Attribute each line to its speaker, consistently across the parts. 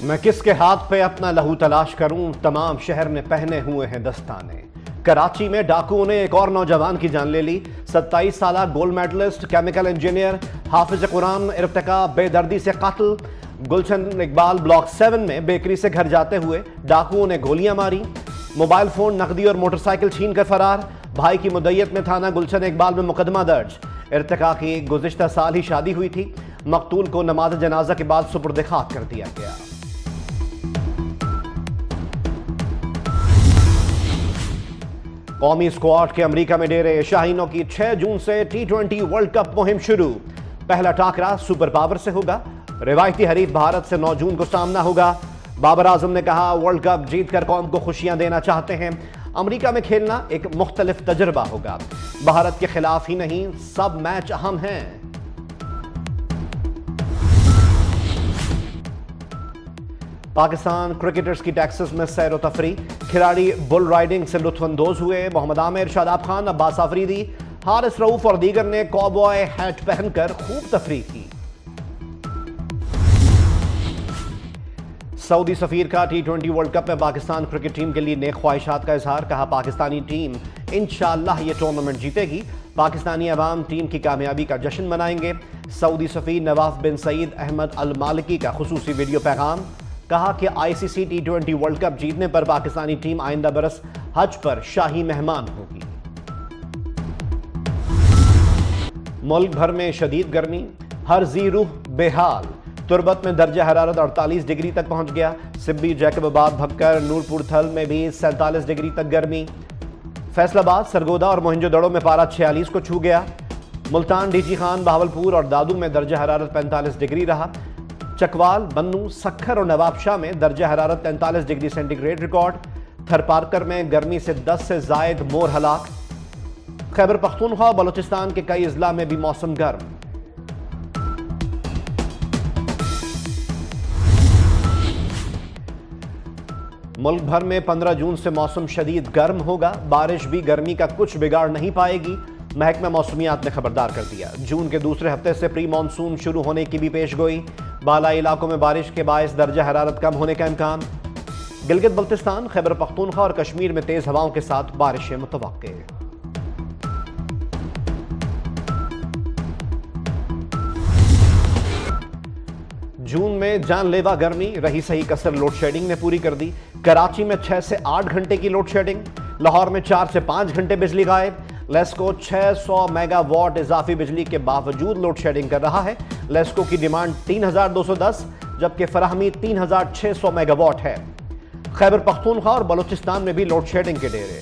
Speaker 1: میں کس کے ہاتھ پہ اپنا لہو تلاش کروں، تمام شہر میں پہنے ہوئے ہیں دستانے۔ کراچی میں ڈاکوؤں نے ایک اور نوجوان کی جان لے لی۔ 27 سالہ گولڈ میڈلسٹ کیمیکل انجینئر حافظ قرآن ارتقا بے دردی سے قتل۔ گلشن اقبال بلاک 7 میں بیکری سے گھر جاتے ہوئے ڈاکوؤں نے گولیاں ماری۔ موبائل فون، نقدی اور موٹر سائیکل چھین کر فرار۔ بھائی کی مدعیت میں تھانہ گلشن اقبال میں مقدمہ درج۔ ارتقا کی گزشتہ سال ہی شادی ہوئی تھی۔ مقتول کو نماز جنازہ کے بعد سپرد خاک کر دیا گیا۔ قومی اسکواڈ کے امریکہ میں ڈیرے۔ شاہینوں کی 6 جون سے T20 ورلڈ کپ مہم شروع۔ پہلا ٹاکرا سپر پاور سے ہوگا۔ روایتی حریف بھارت سے 9 جون کو سامنا ہوگا۔ بابر اعظم نے کہا ورلڈ کپ جیت کر قوم کو خوشیاں دینا چاہتے ہیں۔ امریکہ میں کھیلنا ایک مختلف تجربہ ہوگا۔ بھارت کے خلاف ہی نہیں، سب میچ اہم ہیں۔ پاکستان کرکٹرز کی ٹیکسس میں سیر و تفریح۔ کھلاڑی بل رائڈنگ سے لطف اندوز ہوئے۔ محمد عامر، شاداب خان، عباس آفریدی، حارث رؤوف اور دیگر نے کاؤبوائے ہیٹ پہن کر خوب تفریح کی۔ سعودی سفیر کا T20 ورلڈ کپ میں پاکستان کرکٹ ٹیم کے لیے نیک خواہشات کا اظہار۔ کہا پاکستانی ٹیم انشاءاللہ یہ ٹورنامنٹ جیتے گی۔ پاکستانی عوام ٹیم کی کامیابی کا جشن منائیں گے۔ سعودی سفیر نواف بن سعید احمد المالکی کا خصوصی ویڈیو پیغام۔ کہا کہ ICC T20 ورلڈ کپ جیتنے پر پاکستانی ٹیم آئندہ برس حج پر شاہی مہمان ہوگی۔ ملک بھر میں شدید گرمی، ہر ذی روح بے حال۔ تربت میں درجہ حرارت 48 ڈگری تک پہنچ گیا۔ سبی، جیکب آباد، بھکر، نورپور تھل میں بھی 47 ڈگری تک گرمی۔ فیصل آباد، سرگودا اور موہنجو دڑو میں پارہ 46 کو چھو گیا۔ ملتان، ڈیچی خان، بہاولپور اور دادو میں درجہ حرارت 45 ڈگری رہا۔ چکوال، بنو، سکھر اور نواب شاہ میں درجہ حرارت 43 ڈگری سینٹی گریڈ ریکارڈ۔ تھر پارکر میں گرمی سے 10 سے زائد مور ہلاک۔ خیبر پختونخوا اور بلوچستان کے کئی اضلاع میں بھی موسم گرم۔ ملک بھر میں 15 جون سے موسم شدید گرم ہوگا۔ بارش بھی گرمی کا کچھ بگاڑ نہیں پائے گی۔ محکمہ موسمیات نے خبردار کر دیا۔ جون کے دوسرے ہفتے سے پری مانسون شروع ہونے کی بھی پیش گوئی۔ بالائی علاقوں میں بارش کے باعث درجہ حرارت کم ہونے کا امکان۔ گلگت بلتستان، خیبر پختونخوا اور کشمیر میں تیز ہواؤں کے ساتھ بارشیں متوقع۔ جون میں جان لیوا گرمی، رہی سہی کسر لوڈ شیڈنگ نے پوری کر دی۔ کراچی میں 6 سے 8 گھنٹے کی لوڈ شیڈنگ۔ لاہور میں 4 سے 5 گھنٹے بجلی غائب۔ لیسکو 600 میگا واٹ اضافی بجلی کے باوجود لوڈ شیڈنگ کر رہا ہے۔ لیسکو کی ڈیمانڈ 3210 جبکہ فراہمی 3600 میگا واٹ ہے۔ خیبر پختونخوا اور بلوچستان میں بھی لوڈ شیڈنگ کے ڈیرے۔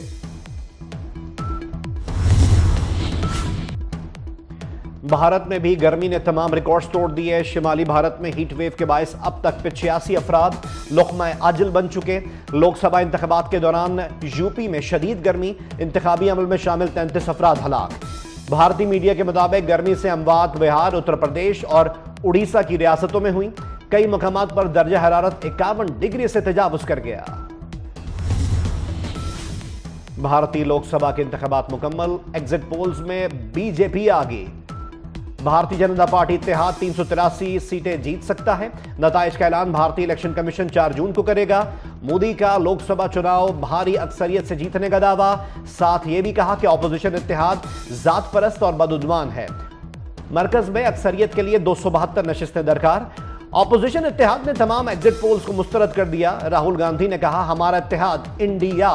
Speaker 1: بھارت میں بھی گرمی نے تمام ریکارڈز توڑ دیے۔ شمالی بھارت میں ہیٹ ویو کے باعث اب تک 85 افراد لقمہ اجل بن چکے۔ لوک سبھا انتخابات کے دوران یوپی میں شدید گرمی، انتخابی عمل میں شامل 33 افراد ہلاک۔ بھارتی میڈیا کے مطابق گرمی سے اموات بہار، اتر پردیش اور اڑیسہ کی ریاستوں میں ہوئیں۔ کئی مقامات پر درجہ حرارت 51 ڈگری سے تجاوز کر گیا۔ بھارتی لوک سبھا کے انتخابات مکمل۔ ایگزٹ پولز میں BJP آگے۔ بھارتی جنتا پارٹی اتحاد 383 سیٹیں جیت سکتا ہے۔ نتائج کا اعلان بھارتی الیکشن کمیشن 4 جون کو کرے گا۔ مودی کا لوک سبھا چناؤ بھاری اکثریت سے جیتنے کا دعویٰ۔ ساتھ یہ بھی کہا کہ اپوزیشن اتحاد ذات پرست اور بدعنوان ہے۔ مرکز میں اکثریت کے لیے 272 نشستیں درکار۔ اپوزیشن اتحاد نے تمام ایگزٹ پولز کو مسترد کر دیا۔ راہل گاندھی نے کہا ہمارا اتحاد انڈیا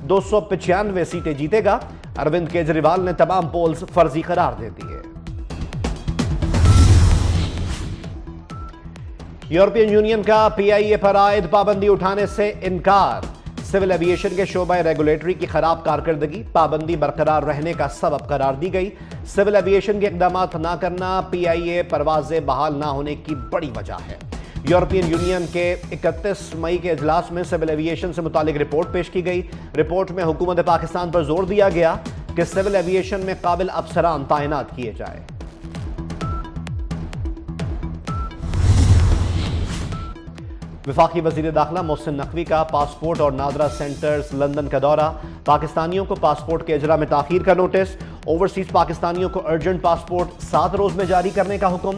Speaker 1: 295 سیٹیں جیتے گا۔ اروند کیجریوال نے تمام پولز فرضی قرار دے دیے۔ یورپین یونین کا PIA پر عائد پابندی اٹھانے سے انکار۔ سول ایویشن کے شعبہ ریگولیٹری کی خراب کارکردگی پابندی برقرار رہنے کا سبب قرار دی گئی۔ سول ایویشن کے اقدامات نہ کرنا PIA پروازیں بحال نہ ہونے کی بڑی وجہ ہے۔ یورپین یونین کے 31 مئی کے اجلاس میں سول ایویشن سے متعلق رپورٹ پیش کی گئی۔ رپورٹ میں حکومت پاکستان پر زور دیا گیا کہ سول ایویشن میں قابل افسران تعینات کیے جائیں۔ وفاقی وزیر داخلہ محسن نقوی کا پاسپورٹ اور نادرا سینٹرز لندن کا دورہ۔ پاکستانیوں کو پاسپورٹ کے اجرا میں تاخیر کا نوٹس۔ اوورسیز پاکستانیوں کو ارجنٹ پاسپورٹ 7 روز میں جاری کرنے کا حکم۔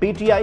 Speaker 1: PTI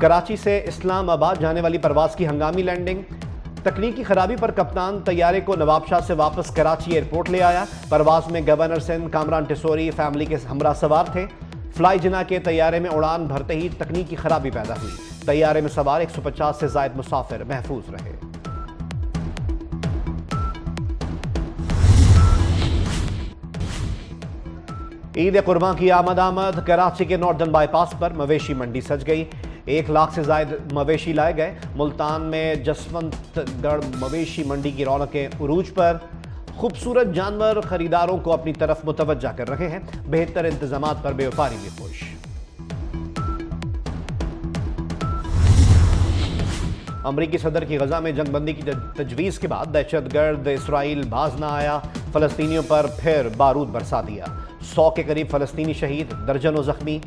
Speaker 1: کراچی سے اسلام آباد جانے والی پرواز کی ہنگامی لینڈنگ، تکنیکی خرابی پر کپتان طیارے کو نواب شاہ سے واپس کراچی ایئرپورٹ لے آیا۔ پرواز میں گورنر سندھ کامران ٹیسوری فیملی کے ہمراہ سوار تھے۔ فلائی جنا کے طیارے میں اڑان بھرتے ہی تکنیکی خرابی پیدا ہوئی، طیارے میں سوار 150 سے زائد مسافر محفوظ رہے۔ عید قرباں کی آمد کراچی کے ناردرن بائی پاس پر مویشی منڈی سج گئی، 1 لاکھ سے زائد مویشی لائے گئے۔ ملتان میں جسونت گڑھ مویشی منڈی کی رونقیں عروج پر، خوبصورت جانور خریداروں کو اپنی طرف متوجہ کر رہے ہیں، بہتر انتظامات پر بیوپاری بھی خوش۔ امریکی صدر کی غزہ میں جنگ بندی کی تجویز کے بعد دہشت گرد اسرائیل باز نہ آیا، فلسطینیوں پر پھر بارود برسا دیا، 100 کے قریب فلسطینی شہید، درجنوں زخمی۔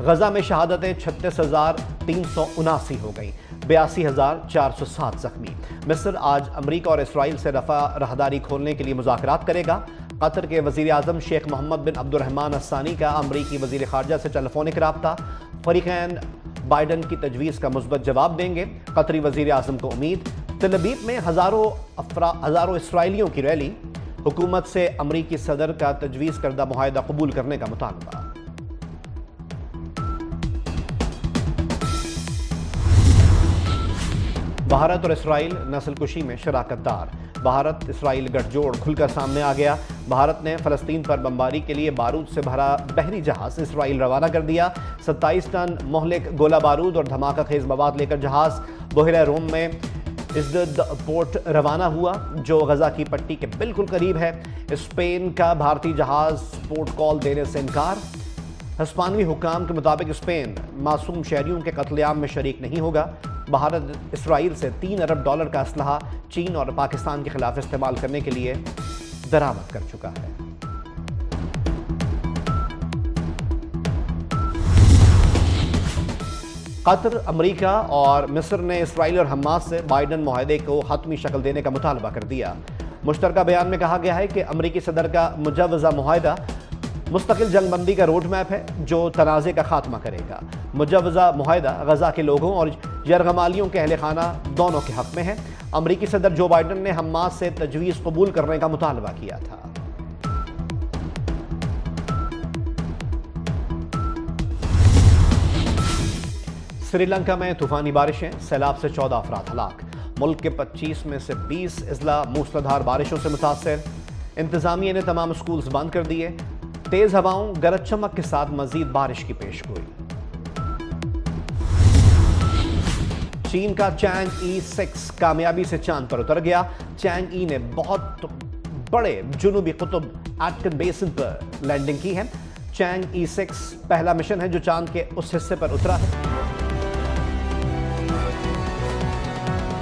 Speaker 1: غزہ میں شہادتیں 36,379 ہو گئیں، 82,407 زخمی۔ مصر آج امریکہ اور اسرائیل سے رفح راہداری کھولنے کے لیے مذاکرات کرے گا۔ قطر کے وزیر اعظم شیخ محمد بن عبد الرحمن الثانی کا امریکی وزیر خارجہ سے ٹیلی فونک رابطہ، فریقین بائیڈن کی تجویز کا مثبت جواب دیں گے۔ قطری وزیر اعظم کو امید، تل ابیب میں ہزاروں اسرائیلیوں کی ریلی، حکومت سے امریکی صدر کا تجویز کردہ معاہدہ قبول کرنے کا مطالبہ۔ بھارت اور اسرائیل نسل کشی میں شراکت دار، بھارت اسرائیل گٹھ جوڑ کھل کر سامنے آ گیا۔ بھارت نے فلسطین پر بمباری کے لیے بارود سے بھرا بحری جہاز اسرائیل روانہ کر دیا، 27 ٹن مہلک گولہ بارود اور دھماکہ خیز مواد لے کر جہاز بحیرہ روم میں ازدد پورٹ روانہ ہوا، جو غزہ کی پٹی کے بالکل قریب ہے۔ اسپین کا بھارتی جہاز پورٹ کال دینے سے انکار، ہسپانوی حکام کے مطابق اسپین معصوم شہریوں کے قتل عام میں شریک نہیں ہوگا۔ بھارت اسرائیل سے $3 ارب کا اسلحہ چین اور پاکستان کے خلاف استعمال کرنے کے لیے درآمد کر چکا ہے۔ قطر، امریکہ اور مصر نے اسرائیل اور حماس سے بائیڈن معاہدے کو حتمی شکل دینے کا مطالبہ کر دیا۔ مشترکہ بیان میں کہا گیا ہے کہ امریکی صدر کا مجوزہ معاہدہ مستقل جنگ بندی کا روڈ میپ ہے جو تنازع کا خاتمہ کرے گا۔ مجوزہ معاہدہ غزہ کے لوگوں اور یرغمالیوں کے اہل خانہ دونوں کے حق میں ہے۔ امریکی صدر جو بائیڈن نے حماس سے تجویز قبول کرنے کا مطالبہ کیا تھا۔ سری لنکا میں طوفانی بارشیں، سیلاب سے 14 افراد ہلاک، ملک کے 25 میں سے 20 اضلاع موسلادھار بارشوں سے متاثر۔ انتظامیہ نے تمام اسکولز بند کر دیے، تیز ہواؤں گرج چمک کے ساتھ مزید بارش کی پیشگوئی۔ چین کا چینگ ای 6 کامیابی سے چاند پر اتر گیا۔ چینگ ای نے بہت بڑے جنوبی قطب ایٹکن بیسن پر لینڈنگ کی ہے۔ چینگ ای 6 پہلا مشن ہے جو چاند کے اس حصے پر اترا ہے